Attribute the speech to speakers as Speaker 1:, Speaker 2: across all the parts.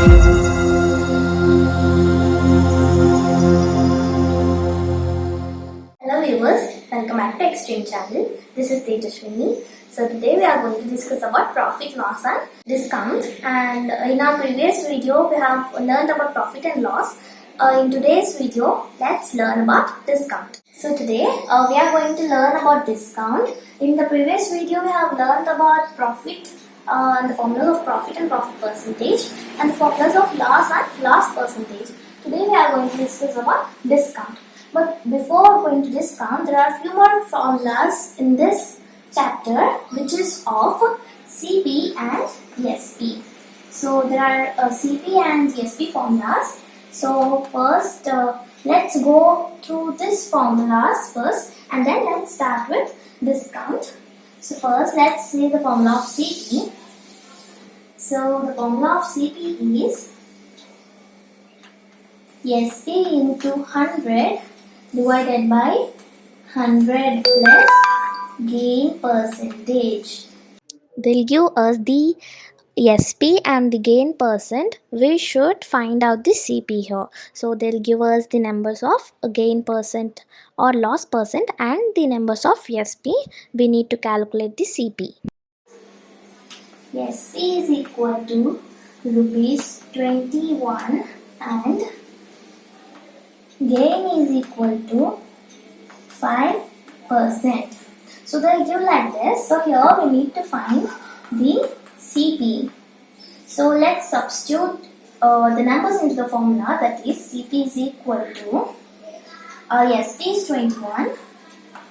Speaker 1: Hello viewers, welcome back to Xtream channel. This is Tejaswini. So today we are going to discuss about profit, loss and discount. And in our previous video we have learned about profit and loss. In today's video, let's learn about discount. So today we are going to learn about discount. In the previous video we have learned about profit, the formulas of profit and profit percentage, and the formulas of loss and loss percentage. Today we are going to discuss about discount. But before going to discount, there are a few more formulas in this chapter, which is of CP and SP. So there are CP and SP formulas. So first, let's go through these formulas first, and then let's start with discount. So first, let's see the formula of CP. So the formula of CP is SP into 100 divided by 100 plus gain percentage.
Speaker 2: They'll give us the SP and the gain percent. We should find out the CP here. So they'll give us the numbers of gain percent or loss percent and the numbers of SP. We need to calculate the CP.
Speaker 1: SP is equal to rupees 21 and gain is equal to 5%. So they'll give like this. So here we need to find the CP. So let's substitute the numbers into the formula, that is CP is equal to SP is 21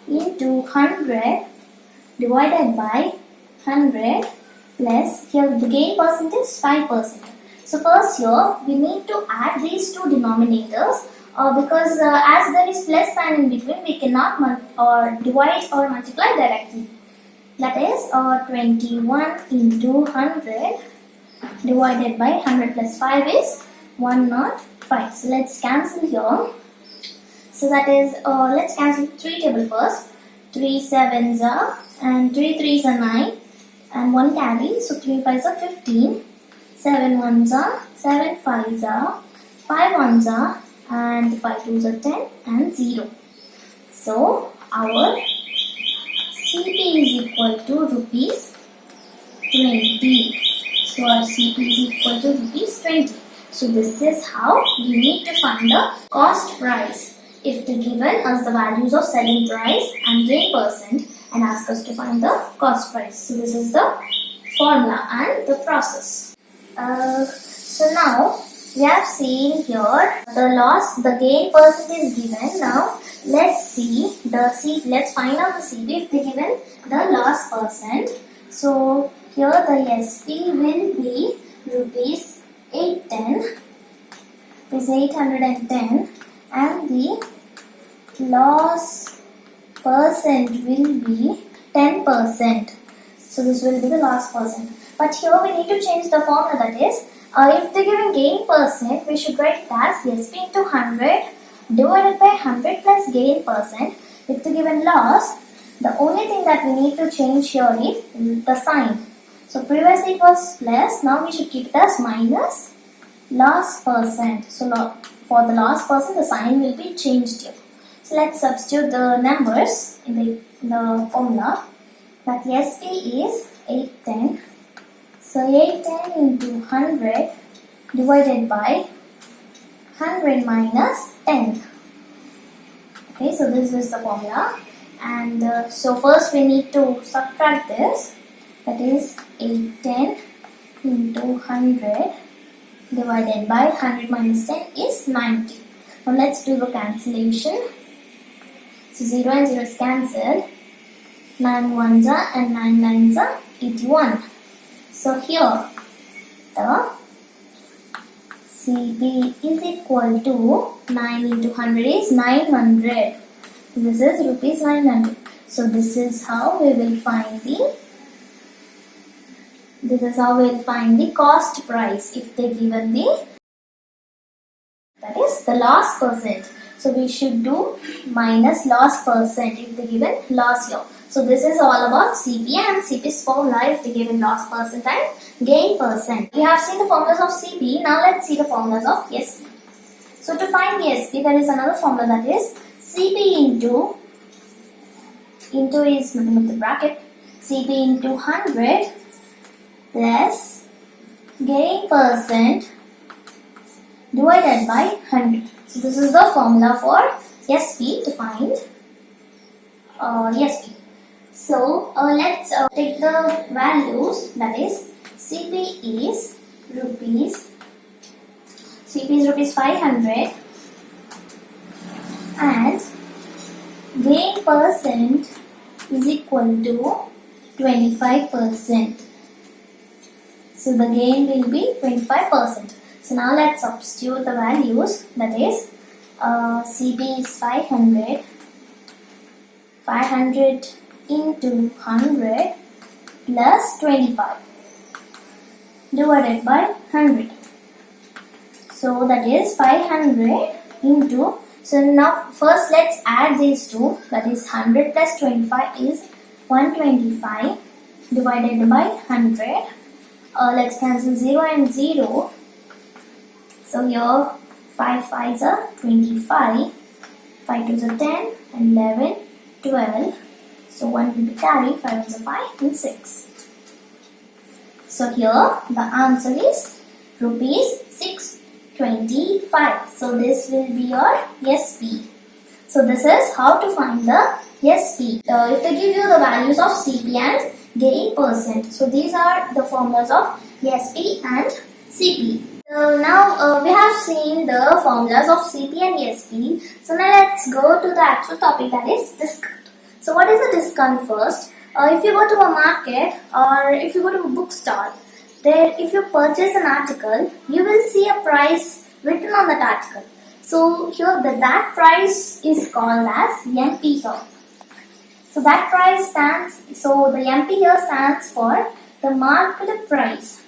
Speaker 1: into 100 divided by 100 plus, here the gain percent is 5%. So first here we need to add these two denominators because as there is plus sign in between, we cannot divide or multiply directly. That is 21 into 100 divided by 100 plus 5 is 105. So let's cancel here. So that is, let's cancel 3 table first. 3 7s are and 3 3s are 9 and 1 carry. So 3 5s are 15. 7 1s are, 7 5s are, 5 1s are, and 5 2s are 10 and 0. So our CP is equal to rupees 20. So our CP is equal to rupees 20. So this is how we need to find the cost price. If they given us the values of selling price and gain percent and ask us to find the cost price. So this is the formula and the process. So now we have seen here the gain percent is given. Now let's see let's find out the CP if they given the loss percent. So here the SP will be rupees 810, is 810, and the loss percent will be 10%. So this will be the loss percent. But here we need to change the formula, that is, if they given gain percent, we should write it as SP into 100 divided by 100 plus gain percent. If they given loss, the only thing that we need to change here is the sign. So previously it was plus, now we should keep it as minus loss percent. So for the loss percent, the sign will be changed here. So let's substitute the numbers in the formula. That SP is 810. So 810 into 100 divided by 100 minus 10. Okay, so this is the formula. And so first we need to subtract this. That is 810 into 100 divided by 100 minus 10 is 90. Now let's do the cancellation. So 0 and 0 is cancelled. 9 1s are and 9 9s are 81. So here the CP is equal to 9 into 100 is 900. This is rupees 900. So this is how we will find the cost price if they given that is the loss percent. So we should do minus loss percent if they given loss here. So this is all about CP and CP's formula if they given loss percent and gain percent. We have seen the formulas of CP. Now let's see the formulas of SP. So to find SP, there is another formula, that is CP into is nothing but the bracket, CP into 100 plus gain percent divided by 100. So this is the formula for SP to find SP. So let's take the values, that is CP is rupees 500 and gain percent is equal to 25%. So the gain will be 25%. So now let's substitute the values, that is CP is 500 into 100 plus 25 divided by 100. So that is 500 into, so now first let's add these two, that is 100 plus 25 is 125 divided by 100. Let's cancel 0 and 0. So here 5 5s are 25, 5 2s are 10, 11, 12. So 1 will be carried, 5 1s are 5 and 6. So here the answer is rupees 625. So this will be your SP. So this is how to find the SP. If they give you the values of CP and gain percent. So these are the formulas of SP and CP. Now we have seen the formulas of CP and SP. So now let's go to the actual topic, that is discount. So what is a discount first? If you go to a market or if you go to a bookstore, there if you purchase an article, you will see a price written on that article. So here that price is called as MP here. So that price stands, so the MP here stands for the market price.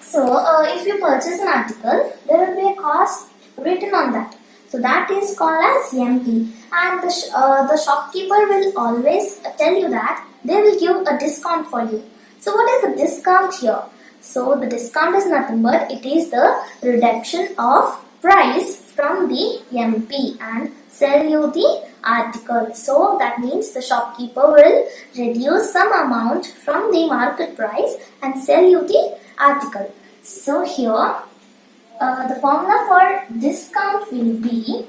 Speaker 1: So if you purchase an article, there will be a cost written on that. So that is called as MP, and the shopkeeper will always tell you that they will give a discount for you. So what is the discount here? So the discount is nothing but it is the reduction of price from the MP and sell you the article. So that means the shopkeeper will reduce some amount from the market price and sell you the article. So here the formula for discount will be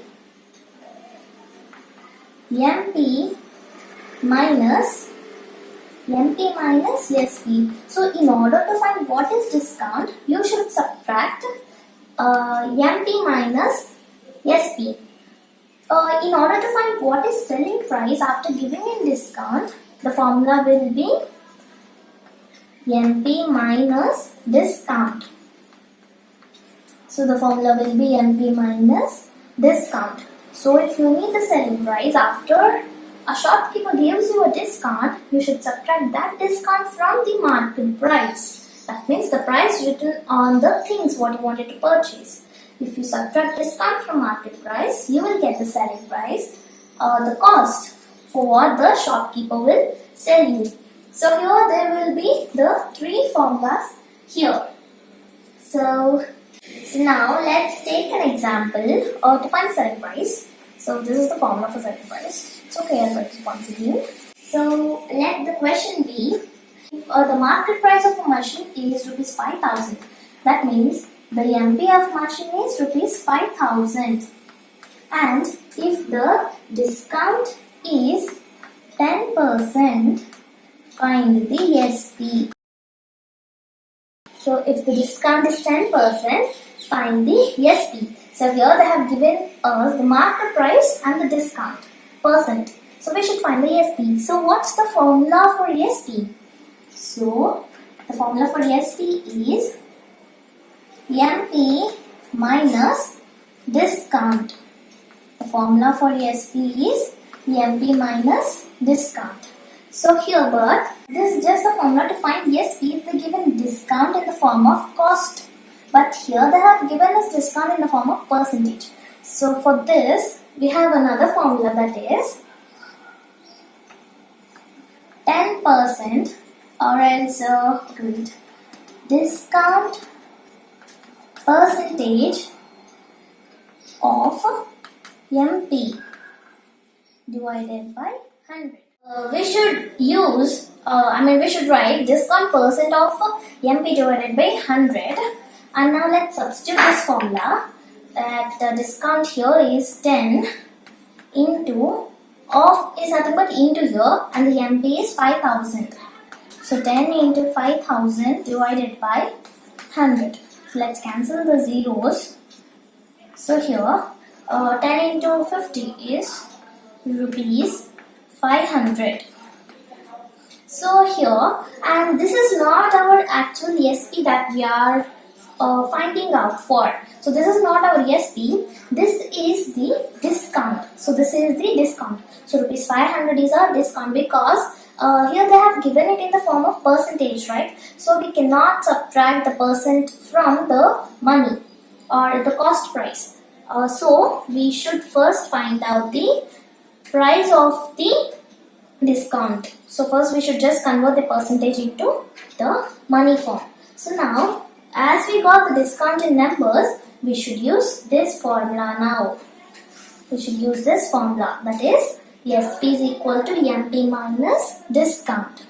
Speaker 1: MP minus SP. So in order to find what is discount, you should subtract MP minus SP. In order to find what is selling price after giving in discount, the formula will be MP minus discount. So the formula will be MP minus discount. So if you need the selling price after a shopkeeper gives you a discount, you should subtract that discount from the market price. That means the price written on the things what you wanted to purchase. If you subtract discount from market price, you will get the selling price, the cost for what the shopkeeper will sell you. So here there will be the three formulas here. So now let's take an example to find selling price. So this is the formula for selling price. It's okay, I'll write it once again. So let the question be, if the market price of a machine is rupees 5,000. That means the MP of machine is rupees 5,000. And if the discount is 10%, find the SP. So if the discount is 10%, find the SP. So here they have given us the market price and the discount percent. So we should find the SP. So what's the formula for SP? So the formula for SP is MP minus discount. The formula for SP is MP minus discount. So here, but this is just the formula to find SP if they given discount in the form of cost. But here they have given us discount in the form of percentage. So for this, we have another formula, that is 10% or else wait, discount percentage of MP divided by 100. We should use, we should write discount percent of MP divided by 100. And now let's substitute this formula that the discount here is 10 into of is nothing but into here, and the MP is 5000. So 10 into 5000 divided by 100. So let's cancel the zeros. So here 10 into 50 is rupees 500. So here, and this is not our actual SP that we are finding out for. So this is not our SP, this is the discount. So this is the discount. So rupees 500 is our discount because here they have given it in the form of percentage, right? So we cannot subtract the percent from the money or the cost price. So we should first find out the price of the discount. So first we should just convert the percentage into the money form. So now as we got the discount in numbers, we should use this formula now. We should use this formula, that is SP is equal to MP minus discount.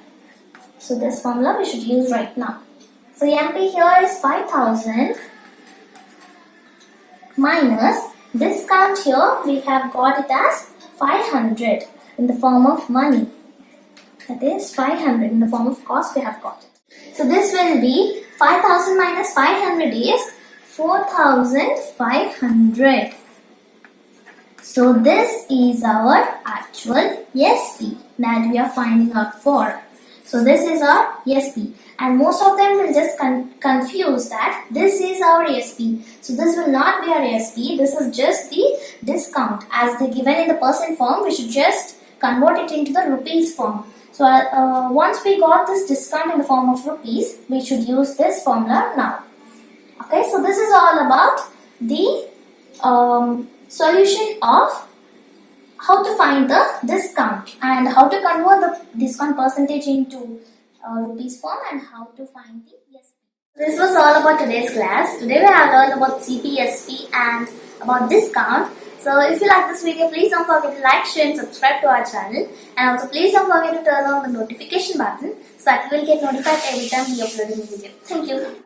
Speaker 1: So this formula we should use right now. So MP here is 5000 minus discount here we have got it as 500 in the form of money. That is 500 in the form of cost we have got it. So this will be 5000 minus 500 is 4500. So this is our actual SP that we are finding out for. So this is our SP, and most of them will just confuse that this is our SP. So this will not be our SP, this is just the discount. As they given in the percent form, we should just convert it into the rupees form. So once we got this discount in the form of rupees, we should use this formula now. Okay, so this is all about the solution of how to find the discount and how to convert the discount percentage into rupees form and how to find the SP. This was all about today's class. Today we have learned about CP, SP and about discount. So if you like this video, please don't forget to like, share and subscribe to our channel, and also please don't forget to turn on the notification button so that you will get notified every time we upload a new video. Thank you.